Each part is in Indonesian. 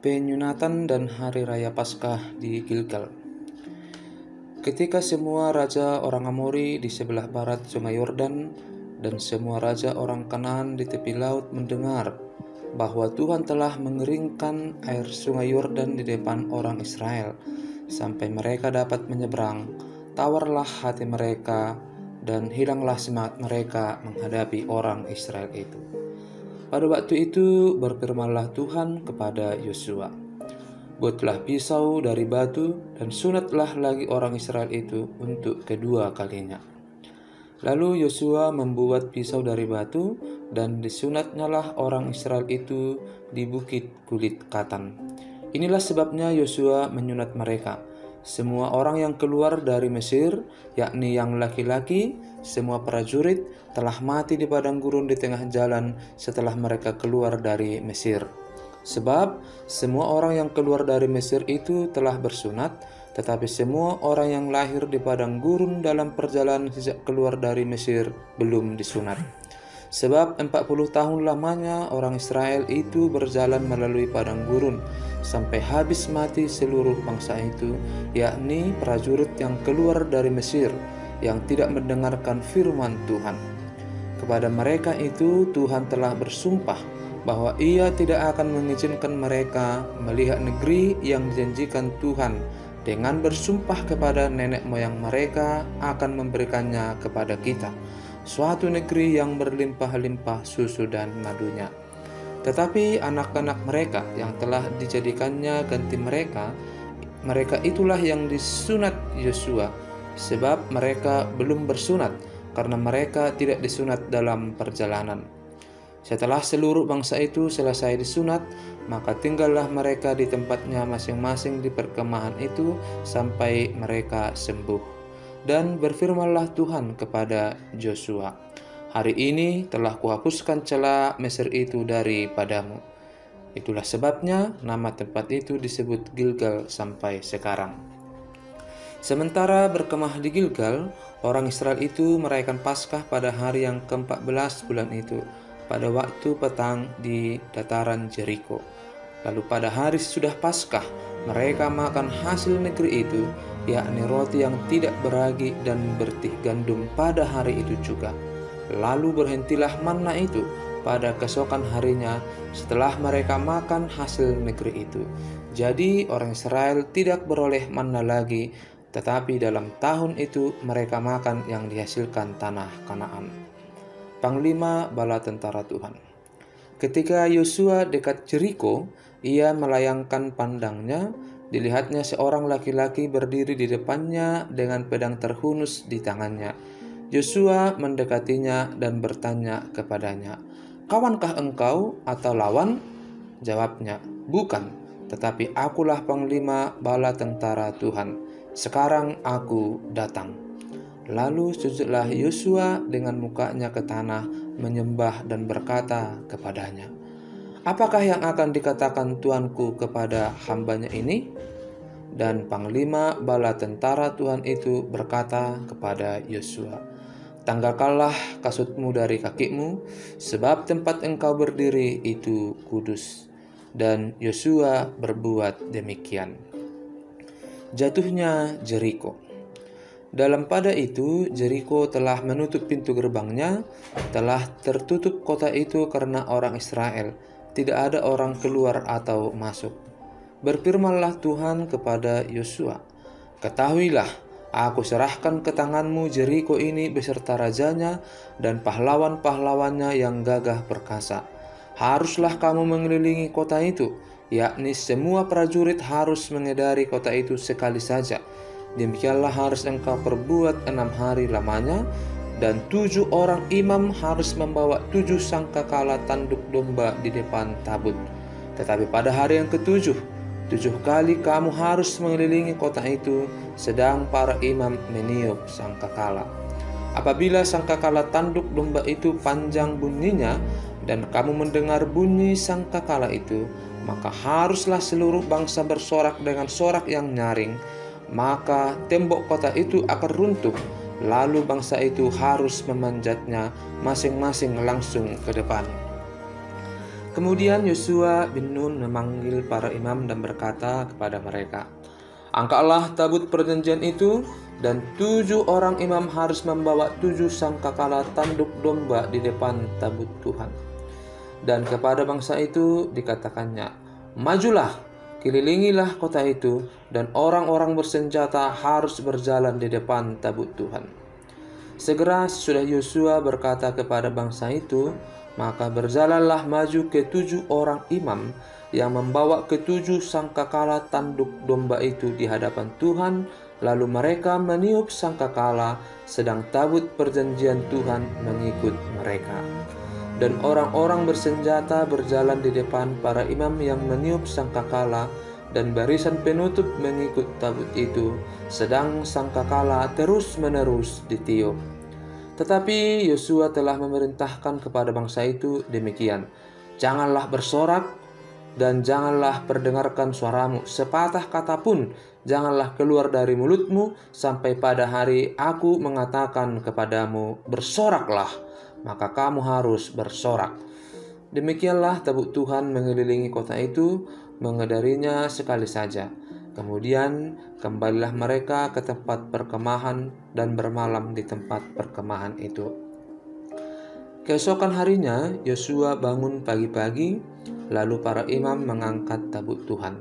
Penyunatan dan Hari Raya Paskah di Gilgal. Ketika semua raja orang Amori di sebelah barat Sungai Yordan dan semua raja orang Kanaan di tepi laut mendengar bahwa Tuhan telah mengeringkan air Sungai Yordan di depan orang Israel sampai mereka dapat menyeberang, tawarlah hati mereka dan hilanglah semangat mereka menghadapi orang Israel itu. Pada waktu itu berfirmanlah Tuhan kepada Yosua, "Buatlah pisau dari batu dan sunatlah lagi orang Israel itu untuk kedua kalinya." Lalu Yosua membuat pisau dari batu dan disunatnyalah orang Israel itu di bukit kulit katan. Inilah sebabnya Yosua menyunat mereka. Semua orang yang keluar dari Mesir, yakni yang laki-laki, semua prajurit telah mati di padang gurun di tengah jalan setelah mereka keluar dari Mesir. Sebab semua orang yang keluar dari Mesir itu telah bersunat, tetapi semua orang yang lahir di padang gurun dalam perjalanan sejak keluar dari Mesir belum disunat. Sebab 40 tahun lamanya orang Israel itu berjalan melalui padang gurun sampai habis mati seluruh bangsa itu, yakni prajurit yang keluar dari Mesir yang tidak mendengarkan firman Tuhan. Kepada mereka itu Tuhan telah bersumpah bahwa Ia tidak akan mengizinkan mereka melihat negeri yang dijanjikan Tuhan, dengan bersumpah kepada nenek moyang mereka akan memberikannya kepada kita, suatu negeri yang berlimpah-limpah susu dan madunya. Tetapi anak-anak mereka yang telah dijadikannya ganti mereka itulah yang disunat Yosua, sebab mereka belum bersunat karena mereka tidak disunat dalam perjalanan. Setelah seluruh bangsa itu selesai disunat, maka tinggallah mereka di tempatnya masing-masing di perkemahan itu sampai mereka sembuh. Dan berfirmanlah Tuhan kepada Yosua, "Hari ini telah kuhapuskan celah Mesir itu daripadamu." Itulah sebabnya nama tempat itu disebut Gilgal sampai sekarang. Sementara berkemah di Gilgal, orang Israel itu merayakan Paskah pada hari yang ke-14 bulan itu, pada waktu petang di dataran Jeriko. Lalu pada hari sesudah Paskah, mereka makan hasil negeri itu, yakni roti yang tidak beragi dan bertih gandum pada hari itu juga. Lalu berhentilah manna itu pada keesokan harinya setelah mereka makan hasil negeri itu. Jadi orang Israel tidak beroleh manna lagi, tetapi dalam tahun itu mereka makan yang dihasilkan tanah Kanaan. Panglima Bala Tentara Tuhan. Ketika Yosua dekat Jeriko, ia melayangkan pandangnya, dilihatnya seorang laki-laki berdiri di depannya dengan pedang terhunus di tangannya. Yosua mendekatinya dan bertanya kepadanya, "Kawankah engkau atau lawan?" Jawabnya, "Bukan, tetapi akulah panglima bala tentara Tuhan. Sekarang aku datang." Lalu sujudlah Yosua dengan mukanya ke tanah, menyembah dan berkata kepadanya, "Apakah yang akan dikatakan Tuanku kepada hambanya ini?" Dan panglima bala tentara Tuhan itu berkata kepada Yosua, "Tanggalkanlah kasutmu dari kakimu, sebab tempat engkau berdiri itu kudus." Dan Yosua berbuat demikian. Jatuhnya Jeriko. Dalam pada itu Jeriko telah menutup pintu gerbangnya, telah tertutup kota itu karena orang Israel, tidak ada orang keluar atau masuk. Berfirmanlah Tuhan kepada Yosua, "Ketahuilah, aku serahkan ke tanganmu Jeriko ini beserta rajanya dan pahlawan-pahlawannya yang gagah perkasa. Haruslah kamu mengelilingi kota itu, yakni semua prajurit harus mengedari kota itu sekali saja. Demikianlah harus engkau perbuat 6 hari lamanya, dan 7 orang imam harus membawa 7 sangkakala tanduk domba di depan tabut. Tetapi pada hari yang ke-7, 7 kali kamu harus mengelilingi kota itu, sedang para imam meniup sangkakala. Apabila sangkakala tanduk domba itu panjang bunyinya, dan kamu mendengar bunyi sangkakala itu, maka haruslah seluruh bangsa bersorak dengan sorak yang nyaring, maka tembok kota itu akan runtuh, lalu bangsa itu harus memanjatnya masing-masing langsung ke depan. Kemudian Yosua bin Nun memanggil para imam dan berkata kepada mereka, "Angkatlah tabut perjanjian itu, dan 7 orang imam harus membawa 7 sangkakala tanduk domba di depan tabut Tuhan." Dan kepada bangsa itu dikatakannya, "Majulah, kelilingilah kota itu, dan orang-orang bersenjata harus berjalan di depan tabut Tuhan." Segera sesudah Yosua berkata kepada bangsa itu, maka berjalanlah maju ke 7 orang imam yang membawa ke 7 sangkakala tanduk domba itu di hadapan Tuhan. Lalu mereka meniup sangkakala, sedang tabut perjanjian Tuhan mengikut mereka. Dan orang-orang bersenjata berjalan di depan para imam yang meniup sangkakala, dan barisan penutup mengikut tabut itu, sedang sangkakala terus-menerus ditiup. Tetapi Yosua telah memerintahkan kepada bangsa itu demikian, "Janganlah bersorak dan janganlah perdengarkan suaramu, sepatah kata pun janganlah keluar dari mulutmu sampai pada hari aku mengatakan kepadamu, bersoraklah, maka kamu harus bersorak." Demikianlah tabut Tuhan mengelilingi kota itu, mengedarinya sekali saja. Kemudian kembalilah mereka ke tempat perkemahan dan bermalam di tempat perkemahan itu. Keesokan harinya Yosua bangun pagi-pagi, lalu para imam mengangkat tabut Tuhan.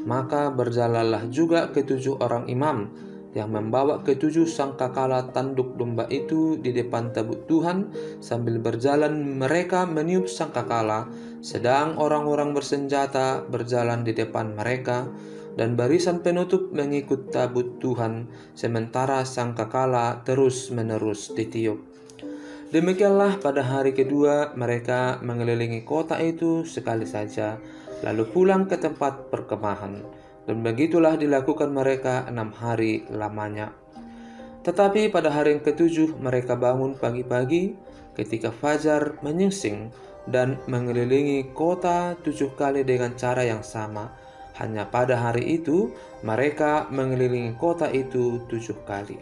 Maka berjalanlah juga ke 7 orang imam yang membawa ke 7 sangkakala tanduk domba itu di depan tabut Tuhan. Sambil berjalan mereka meniup sangkakala, sedang orang-orang bersenjata berjalan di depan mereka, dan barisan penutup mengikut tabut Tuhan, sementara sangkakala terus-menerus ditiup. Demikianlah pada hari kedua mereka mengelilingi kota itu sekali saja, lalu pulang ke tempat perkemahan. Dan begitulah dilakukan mereka 6 hari lamanya. Tetapi pada hari yang ke-7 mereka bangun pagi-pagi ketika fajar menyingsing dan mengelilingi kota 7 kali dengan cara yang sama. Hanya pada hari itu mereka mengelilingi kota itu 7 kali.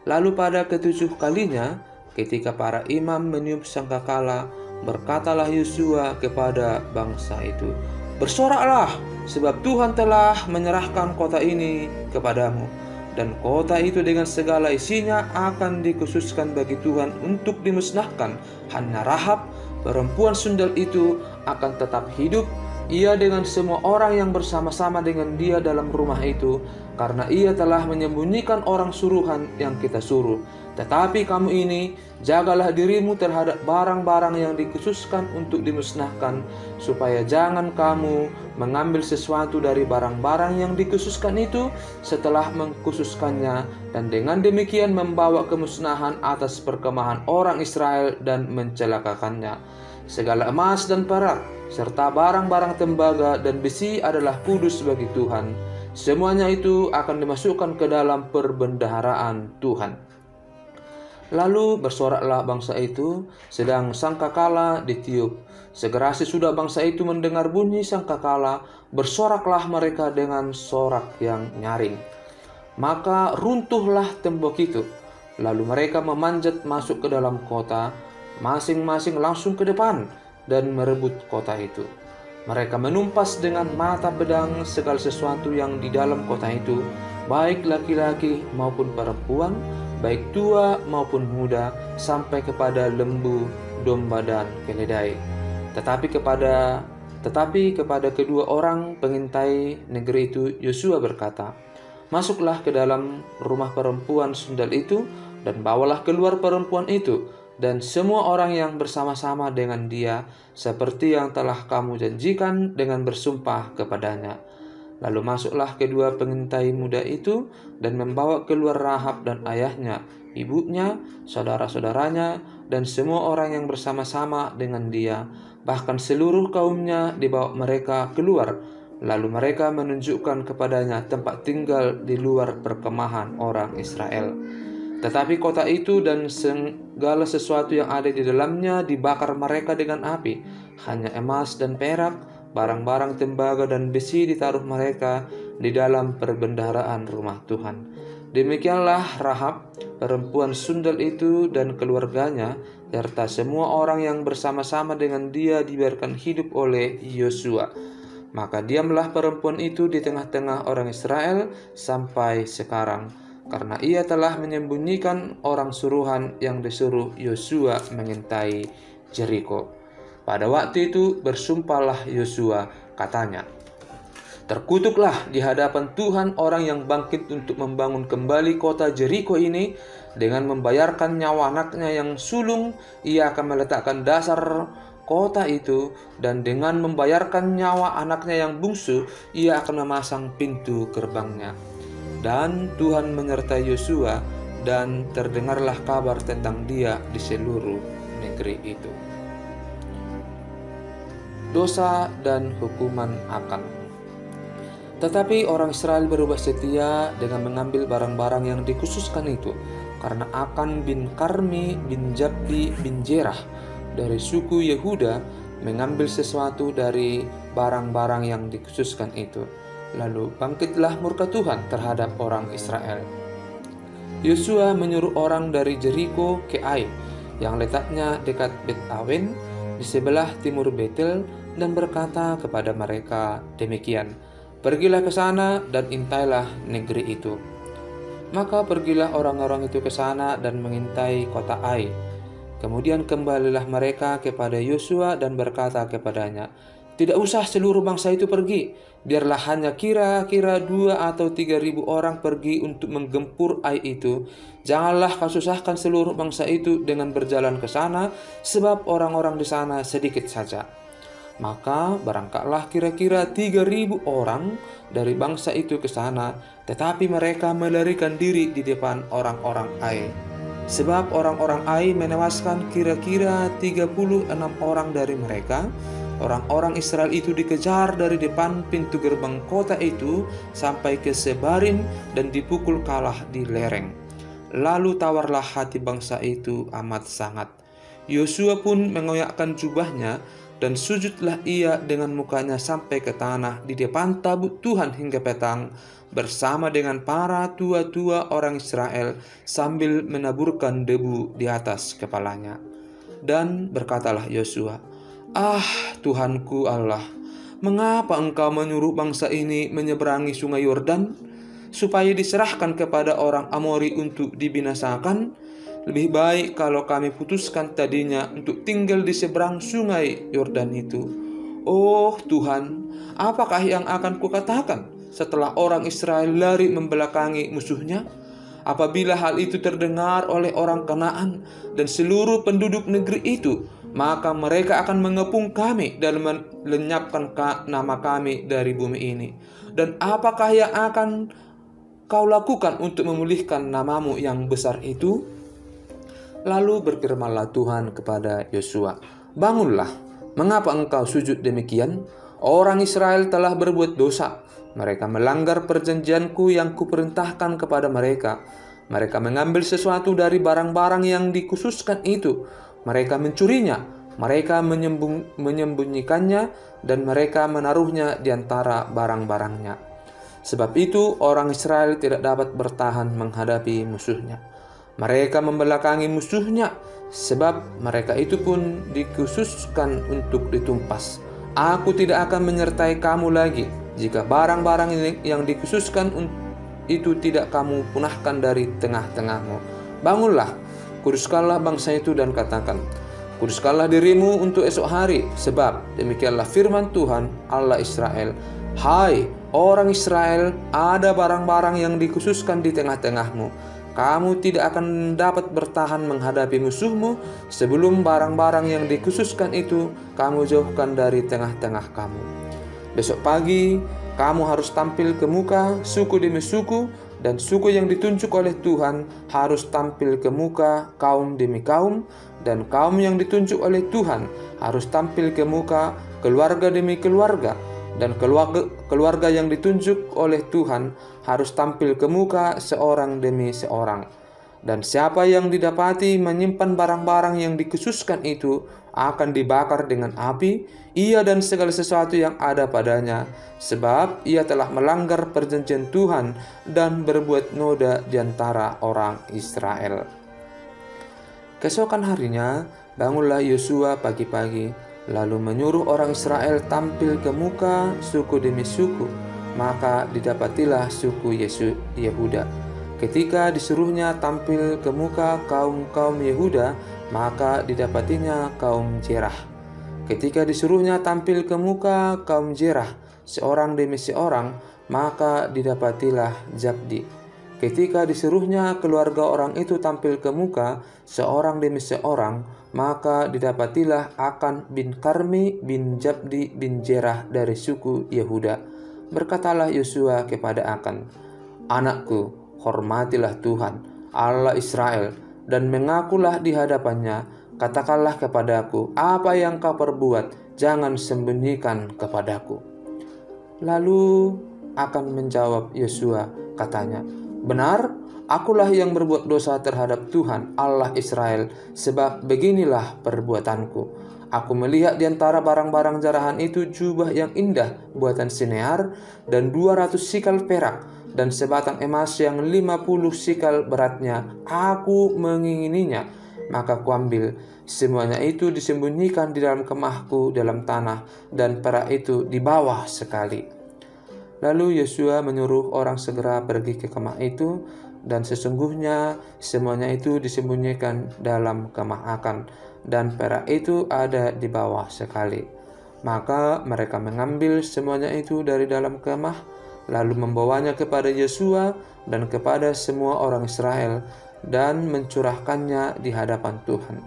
Lalu pada ke-7 kalinya, ketika para imam meniup sangkakala, berkatalah Yosua kepada bangsa itu, "Bersoraklah, sebab Tuhan telah menyerahkan kota ini kepadamu, dan kota itu dengan segala isinya akan dikhususkan bagi Tuhan untuk dimusnahkan. Hanya Rahab, perempuan sundal itu, akan tetap hidup, ia dengan semua orang yang bersama-sama dengan dia dalam rumah itu, karena ia telah menyembunyikan orang suruhan yang kita suruh. Tetapi kamu ini, jagalah dirimu terhadap barang-barang yang dikhususkan untuk dimusnahkan, supaya jangan kamu mengambil sesuatu dari barang-barang yang dikhususkan itu setelah mengkhususkannya, dan dengan demikian membawa kemusnahan atas perkemahan orang Israel dan mencelakakannya. Segala emas dan perak, serta barang-barang tembaga dan besi adalah kudus bagi Tuhan. Semuanya itu akan dimasukkan ke dalam perbendaharaan Tuhan." Lalu bersoraklah bangsa itu, sedang sangkakala ditiup. Segera sesudah bangsa itu mendengar bunyi sangkakala, bersoraklah mereka dengan sorak yang nyaring. Maka runtuhlah tembok itu. Lalu mereka memanjat masuk ke dalam kota, masing-masing langsung ke depan, dan merebut kota itu. Mereka menumpas dengan mata pedang segala sesuatu yang di dalam kota itu, baik laki-laki maupun perempuan, baik tua maupun muda, sampai kepada lembu, domba, dan keledai. Tetapi kepada kedua orang pengintai negeri itu Yosua berkata, "Masuklah ke dalam rumah perempuan sundal itu, dan bawalah keluar perempuan itu dan semua orang yang bersama-sama dengan dia, seperti yang telah kamu janjikan dengan bersumpah kepadanya." Lalu masuklah kedua pengintai muda itu dan membawa keluar Rahab dan ayahnya, ibunya, saudara-saudaranya, dan semua orang yang bersama-sama dengan dia. Bahkan seluruh kaumnya dibawa mereka keluar. Lalu mereka menunjukkan kepadanya tempat tinggal di luar perkemahan orang Israel. Tetapi kota itu dan segala sesuatu yang ada di dalamnya dibakar mereka dengan api. Hanya emas dan perak, barang-barang tembaga dan besi ditaruh mereka di dalam perbendaharaan rumah Tuhan. Demikianlah Rahab, perempuan sundal itu, dan keluarganya serta semua orang yang bersama-sama dengan dia dibiarkan hidup oleh Yosua. Maka diamlah perempuan itu di tengah-tengah orang Israel sampai sekarang, karena ia telah menyembunyikan orang suruhan yang disuruh Yosua mengintai Jeriko. Pada waktu itu bersumpahlah Yosua, katanya, "Terkutuklah di hadapan Tuhan orang yang bangkit untuk membangun kembali kota Jeriko ini. Dengan membayarkan nyawa anaknya yang sulung, ia akan meletakkan dasar kota itu, dan dengan membayarkan nyawa anaknya yang bungsu, ia akan memasang pintu gerbangnya." Dan Tuhan menyertai Yosua, dan terdengarlah kabar tentang dia di seluruh negeri itu. Dosa dan hukuman Akan. Tetapi orang Israel berubah setia dengan mengambil barang-barang yang dikhususkan itu, karena Akan bin Karmi bin Jabdi bin Jerah dari suku Yehuda mengambil sesuatu dari barang-barang yang dikhususkan itu. Lalu bangkitlah murka Tuhan terhadap orang Israel. Yosua menyuruh orang dari Jeriko ke Ai, yang letaknya dekat Bet Awen di sebelah timur Betel, dan berkata kepada mereka demikian, "Pergilah ke sana dan intailah negeri itu." Maka pergilah orang-orang itu ke sana dan mengintai kota Ai. Kemudian kembalilah mereka kepada Yosua dan berkata kepadanya, "Tidak usah seluruh bangsa itu pergi, biarlah hanya kira-kira 2 atau 3.000 orang pergi untuk menggempur Ai itu. Janganlah kau susahkan seluruh bangsa itu dengan berjalan ke sana, sebab orang-orang di sana sedikit saja." Maka berangkatlah kira-kira 3.000 orang dari bangsa itu ke sana, tetapi mereka melarikan diri di depan orang-orang Ai. Sebab orang-orang Ai menewaskan kira-kira 36 orang dari mereka. Orang-orang Israel itu dikejar dari depan pintu gerbang kota itu sampai ke Sebarim dan dipukul kalah di lereng. Lalu tawarlah hati bangsa itu amat sangat. Yosua pun mengoyakkan jubahnya, dan sujudlah ia dengan mukanya sampai ke tanah di depan tabut Tuhan hingga petang, bersama dengan para tua-tua orang Israel, sambil menaburkan debu di atas kepalanya. Dan berkatalah Yosua, "Ah, Tuhanku Allah, mengapa engkau menyuruh bangsa ini menyeberangi sungai Yordan, supaya diserahkan kepada orang Amori untuk dibinasakan? Lebih baik kalau kami putuskan tadinya untuk tinggal di seberang sungai Yordan itu. Oh Tuhan, apakah yang akan kukatakan setelah orang Israel lari membelakangi musuhnya? Apabila hal itu terdengar oleh orang Kanaan dan seluruh penduduk negeri itu, maka mereka akan mengepung kami dan melenyapkan nama kami dari bumi ini. Dan apakah yang akan kau lakukan untuk memulihkan namamu yang besar itu?" Lalu berfirmanlah Tuhan kepada Yosua, "Bangunlah, mengapa engkau sujud demikian? Orang Israel telah berbuat dosa. Mereka melanggar perjanjianku yang kuperintahkan kepada mereka. Mereka mengambil sesuatu dari barang-barang yang dikhususkan itu. Mereka mencurinya, mereka menyembunyikannya, dan mereka menaruhnya di antara barang-barangnya. Sebab itu orang Israel tidak dapat bertahan menghadapi musuhnya. Mereka membelakangi musuhnya, sebab mereka itu pun dikhususkan untuk ditumpas. Aku tidak akan menyertai kamu lagi jika barang-barang yang dikhususkan itu tidak kamu punahkan dari tengah-tengahmu. Bangunlah, kuduskanlah bangsa itu dan katakan, kuduskanlah dirimu untuk esok hari, sebab demikianlah firman Tuhan Allah Israel. Hai orang Israel, ada barang-barang yang dikhususkan di tengah-tengahmu. Kamu tidak akan dapat bertahan menghadapi musuhmu sebelum barang-barang yang dikhususkan itu kamu jauhkan dari tengah-tengah kamu. Besok pagi kamu harus tampil ke muka suku demi suku, dan suku yang ditunjuk oleh Tuhan harus tampil ke muka kaum demi kaum, dan kaum yang ditunjuk oleh Tuhan harus tampil ke muka keluarga demi keluarga, dan keluarga yang ditunjuk oleh Tuhan harus tampil ke muka seorang demi seorang. Dan siapa yang didapati menyimpan barang-barang yang dikhususkan itu akan dibakar dengan api, ia dan segala sesuatu yang ada padanya, sebab ia telah melanggar perjanjian Tuhan dan berbuat noda di antara orang Israel. Keesokan harinya, bangunlah Yosua pagi-pagi, lalu menyuruh orang Israel tampil ke muka suku demi suku, maka didapatilah suku Yehuda. Ketika disuruhnya tampil ke muka kaum Yehuda, maka didapatinya kaum Zerah. Ketika disuruhnya tampil ke muka kaum Zerah, seorang demi seorang, maka didapatilah Zabdi. Ketika disuruhnya keluarga orang itu tampil ke muka seorang demi seorang, maka didapatilah Akan bin Karmi bin Zabdi bin Zerah dari suku Yehuda. Berkatalah Yosua kepada Akan, "Anakku, hormatilah Tuhan, Allah Israel, dan mengakulah di hadapannya. Katakanlah kepadaku apa yang kau perbuat, jangan sembunyikan kepadaku." Lalu Akan menjawab Yosua, katanya, "Benar, akulah yang berbuat dosa terhadap Tuhan Allah Israel, sebab beginilah perbuatanku. Aku melihat di antara barang-barang jarahan itu jubah yang indah buatan Sinear dan 200 sikal perak dan sebatang emas yang 50 sikal beratnya. Aku mengingininya, maka kuambil. Semuanya itu disembunyikan di dalam kemahku dalam tanah, dan perak itu di bawah sekali." Lalu Yosua menyuruh orang segera pergi ke kemah itu, dan sesungguhnya semuanya itu disembunyikan dalam kemah Akan, dan perak itu ada di bawah sekali. Maka mereka mengambil semuanya itu dari dalam kemah, lalu membawanya kepada Yosua dan kepada semua orang Israel, dan mencurahkannya di hadapan Tuhan.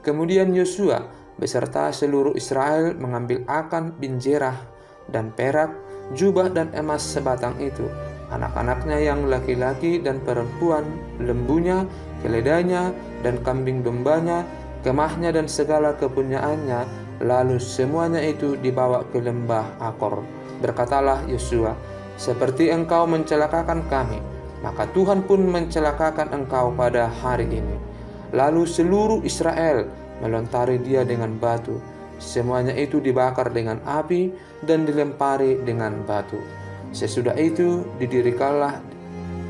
Kemudian Yosua beserta seluruh Israel mengambil Akan bin Zerah dan perak, jubah dan emas sebatang itu, anak-anaknya yang laki-laki dan perempuan, lembunya, keledainya, dan kambing dombanya, kemahnya dan segala kepunyaannya, lalu semuanya itu dibawa ke lembah Akor. Berkatalah Yosua, "Seperti engkau mencelakakan kami, maka Tuhan pun mencelakakan engkau pada hari ini." Lalu seluruh Israel melontari dia dengan batu. Semuanya itu dibakar dengan api dan dilempari dengan batu. Sesudah itu didirikanlah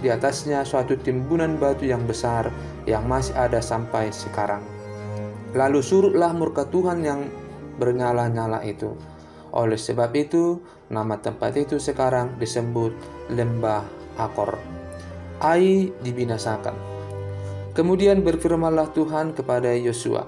di atasnya suatu timbunan batu yang besar yang masih ada sampai sekarang. Lalu surutlah murka Tuhan yang bernyala-nyala itu. Oleh sebab itu, nama tempat itu sekarang disebut Lembah Akor. Ai dibinasakan. Kemudian berfirmanlah Tuhan kepada Yosua,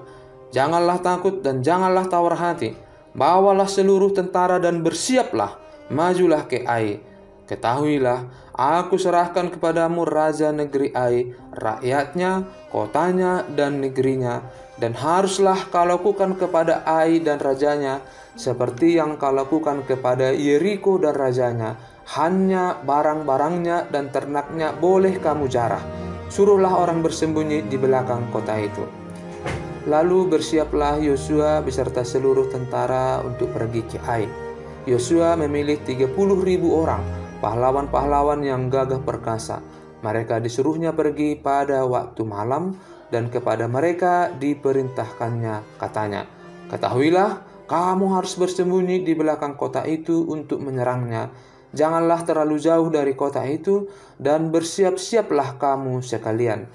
"Janganlah takut dan janganlah tawar hati. Bawalah seluruh tentara dan bersiaplah, majulah ke Ai. Ketahuilah, aku serahkan kepadamu raja negeri Ai, rakyatnya, kotanya, dan negerinya. Dan haruslah kau lakukan kepada Ai dan rajanya seperti yang kau lakukan kepada Yeriko dan rajanya. Hanya barang-barangnya dan ternaknya boleh kamu jarah. Suruhlah orang bersembunyi di belakang kota itu." Lalu bersiaplah Yosua beserta seluruh tentara untuk pergi ke Ai. Yosua memilih 30.000 orang, pahlawan-pahlawan yang gagah perkasa. Mereka disuruhnya pergi pada waktu malam, dan kepada mereka diperintahkannya, katanya, "Ketahuilah, kamu harus bersembunyi di belakang kota itu untuk menyerangnya. Janganlah terlalu jauh dari kota itu, dan bersiap-siaplah kamu sekalian.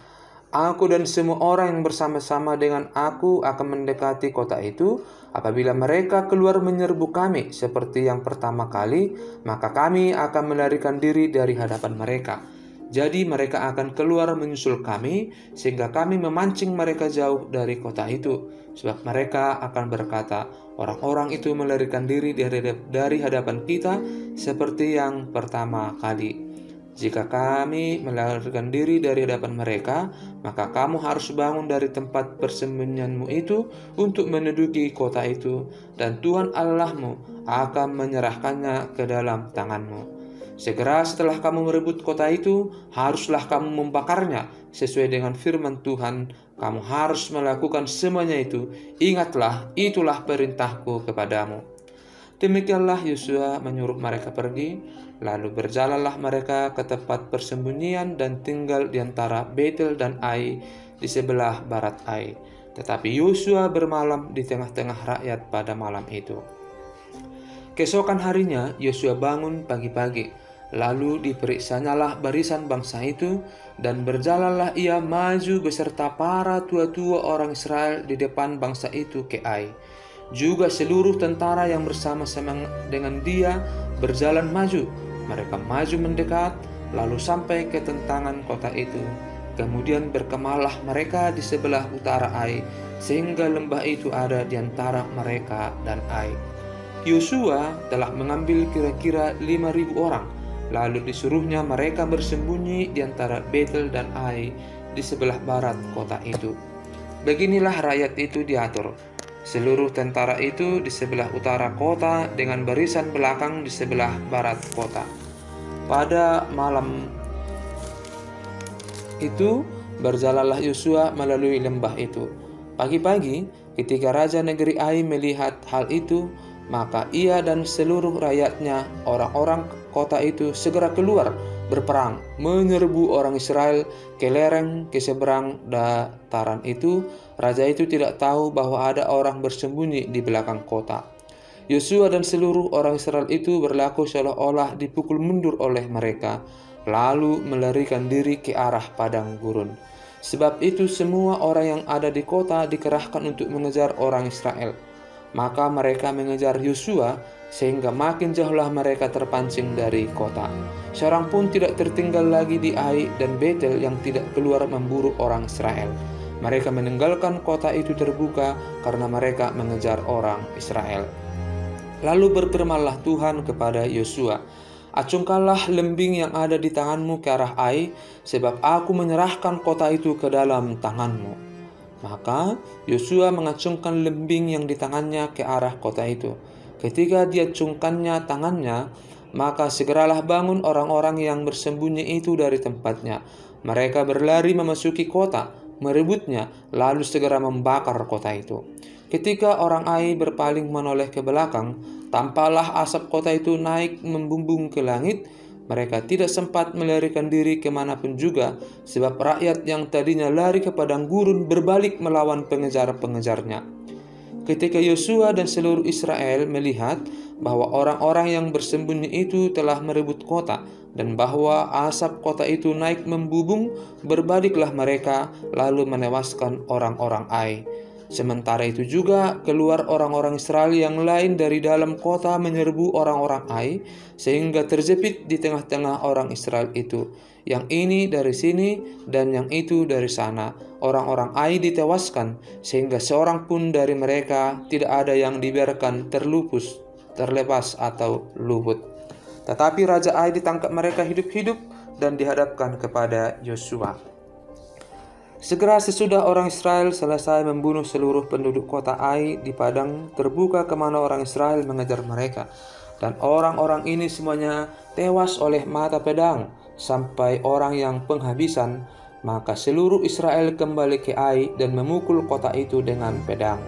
Aku dan semua orang yang bersama-sama dengan aku akan mendekati kota itu. Apabila mereka keluar menyerbu kami seperti yang pertama kali, maka kami akan melarikan diri dari hadapan mereka. Jadi mereka akan keluar menyusul kami, sehingga kami memancing mereka jauh dari kota itu. Sebab mereka akan berkata, orang-orang itu melarikan diri dari hadapan kita seperti yang pertama kali. Jika kami melarikan diri dari hadapan mereka, maka kamu harus bangun dari tempat persembunyianmu itu untuk menduduki kota itu, dan Tuhan Allahmu akan menyerahkannya ke dalam tanganmu. Segera setelah kamu merebut kota itu, haruslah kamu membakarnya sesuai dengan firman Tuhan. Kamu harus melakukan semuanya itu. Ingatlah, itulah perintahku kepadamu." Demikianlah Yosua menyuruh mereka pergi. Lalu berjalanlah mereka ke tempat persembunyian dan tinggal di antara Betel dan Ai di sebelah barat Ai. Tetapi Yosua bermalam di tengah-tengah rakyat pada malam itu. Keesokan harinya Yosua bangun pagi-pagi, Lalu diperiksanyalah barisan bangsa itu, dan berjalanlah ia maju beserta para tua-tua orang Israel di depan bangsa itu ke Ai. Juga seluruh tentara yang bersama-sama dengan dia berjalan maju. Mereka maju mendekat, lalu sampai ke tentangan kota itu. Kemudian berkemahlah mereka di sebelah utara Ai, sehingga lembah itu ada di antara mereka dan Ai. Yosua telah mengambil kira-kira 5.000 orang. Lalu disuruhnya mereka bersembunyi di antara Betel dan Ai di sebelah barat kota itu. Beginilah rakyat itu diatur. Seluruh tentara itu di sebelah utara kota dengan barisan belakang di sebelah barat kota. Pada malam itu berjalanlah Yosua melalui lembah itu. Pagi-pagi ketika raja negeri Ai melihat hal itu, maka ia dan seluruh rakyatnya, orang-orang kota itu, segera keluar berperang, menyerbu orang Israel ke lereng ke seberang dataran itu. Raja itu tidak tahu bahwa ada orang bersembunyi di belakang kota. Yosua dan seluruh orang Israel itu berlaku seolah-olah dipukul mundur oleh mereka, lalu melarikan diri ke arah padang gurun. Sebab itu semua orang yang ada di kota dikerahkan untuk mengejar orang Israel. Maka mereka mengejar Yosua sehingga makin jauhlah mereka terpancing dari kota. Seorang pun tidak tertinggal lagi di Ai dan Betel yang tidak keluar memburu orang Israel. Mereka meninggalkan kota itu terbuka karena mereka mengejar orang Israel. Lalu berfirmanlah Tuhan kepada Yosua, "Acungkanlah lembing yang ada di tanganmu ke arah Ai, sebab aku menyerahkan kota itu ke dalam tanganmu." Maka Yosua mengacungkan lembing yang di tangannya ke arah kota itu. Ketika dia acungkannya tangannya, maka segeralah bangun orang-orang yang bersembunyi itu dari tempatnya. Mereka berlari memasuki kota, merebutnya, lalu segera membakar kota itu. Ketika orang Ai berpaling menoleh ke belakang, tampaklah asap kota itu naik membumbung ke langit. Mereka tidak sempat melarikan diri kemanapun juga, sebab rakyat yang tadinya lari ke padang gurun berbalik melawan pengejar-pengejarnya. Ketika Yosua dan seluruh Israel melihat bahwa orang-orang yang bersembunyi itu telah merebut kota, dan bahwa asap kota itu naik membubung, berbaliklah mereka lalu menewaskan orang-orang Ai. Sementara itu juga keluar orang-orang Israel yang lain dari dalam kota menyerbu orang-orang Ai, sehingga terjepit di tengah-tengah orang Israel itu. Yang ini dari sini dan yang itu dari sana. Orang-orang Ai ditewaskan, sehingga seorang pun dari mereka tidak ada yang dibiarkan terlepas atau luput. Tetapi Raja Ai ditangkap mereka hidup-hidup dan dihadapkan kepada Yosua. Segera sesudah orang Israel selesai membunuh seluruh penduduk kota Ai di padang terbuka kemana orang Israel mengejar mereka, dan orang-orang ini semuanya tewas oleh mata pedang sampai orang yang penghabisan, maka seluruh Israel kembali ke Ai dan memukul kota itu dengan pedang.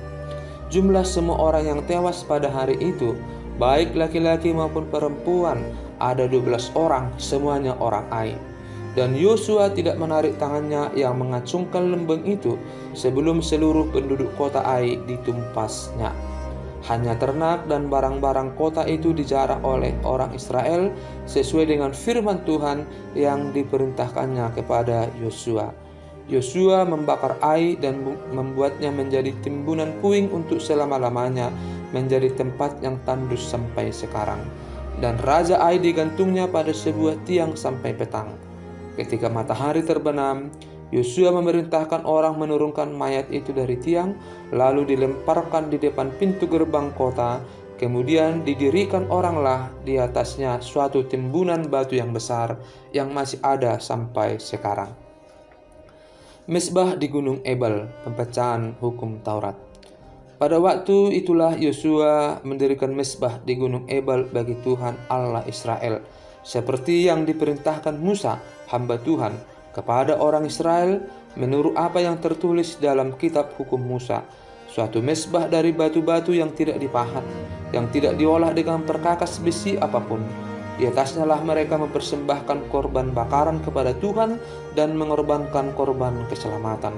Jumlah semua orang yang tewas pada hari itu, baik laki-laki maupun perempuan, ada 12 orang, semuanya orang Ai. Dan Yosua tidak menarik tangannya yang mengacungkan lembing itu sebelum seluruh penduduk kota Ai ditumpasnya. Hanya ternak dan barang-barang kota itu dijarah oleh orang Israel sesuai dengan firman Tuhan yang diperintahkannya kepada Yosua. Yosua membakar Ai dan membuatnya menjadi timbunan puing untuk selama-lamanya, menjadi tempat yang tandus sampai sekarang. Dan Raja Ai digantungnya pada sebuah tiang sampai petang. Ketika matahari terbenam, Yosua memerintahkan orang menurunkan mayat itu dari tiang, lalu dilemparkan di depan pintu gerbang kota. Kemudian didirikan oranglah di atasnya suatu timbunan batu yang besar yang masih ada sampai sekarang. Mezbah di Gunung Ebal, pemecahan hukum Taurat. Pada waktu itulah Yosua mendirikan mezbah di Gunung Ebal bagi Tuhan Allah Israel, seperti yang diperintahkan Musa, hamba Tuhan, kepada orang Israel menurut apa yang tertulis dalam kitab hukum Musa. Suatu mezbah dari batu-batu yang tidak dipahat, yang tidak diolah dengan perkakas besi apapun. Di atasnya lah mereka mempersembahkan korban bakaran kepada Tuhan dan mengorbankan korban keselamatan.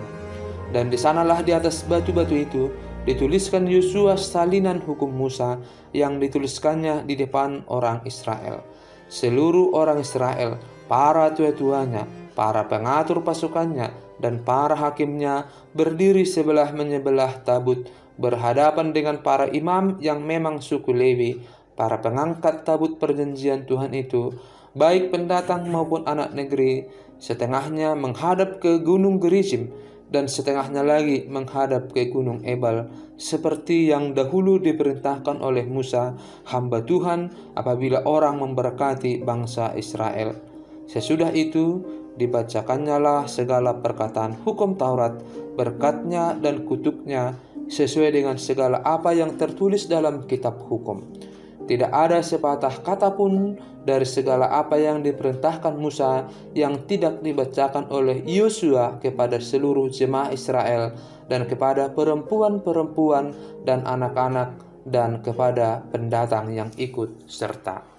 Dan di sanalah di atas batu-batu itu dituliskan Yosua salinan hukum Musa yang dituliskannya di depan orang Israel. seluruh orang Israel, para tua-tuanya, para pengatur pasukannya, dan para hakimnya berdiri sebelah menyebelah tabut berhadapan dengan para imam yang memang suku Lewi, para pengangkat tabut perjanjian Tuhan itu, baik pendatang maupun anak negeri, setengahnya menghadap ke Gunung Gerizim, dan setengahnya lagi menghadap ke Gunung Ebal, seperti yang dahulu diperintahkan oleh Musa, hamba Tuhan, apabila orang memberkati bangsa Israel. Sesudah itu, dibacakannyalah segala perkataan hukum Taurat, berkatnya dan kutuknya, sesuai dengan segala apa yang tertulis dalam kitab hukum. Tidak ada sepatah kata pun dari segala apa yang diperintahkan Musa yang tidak dibacakan oleh Yosua kepada seluruh jemaah Israel dan kepada perempuan-perempuan dan anak-anak dan kepada pendatang yang ikut serta.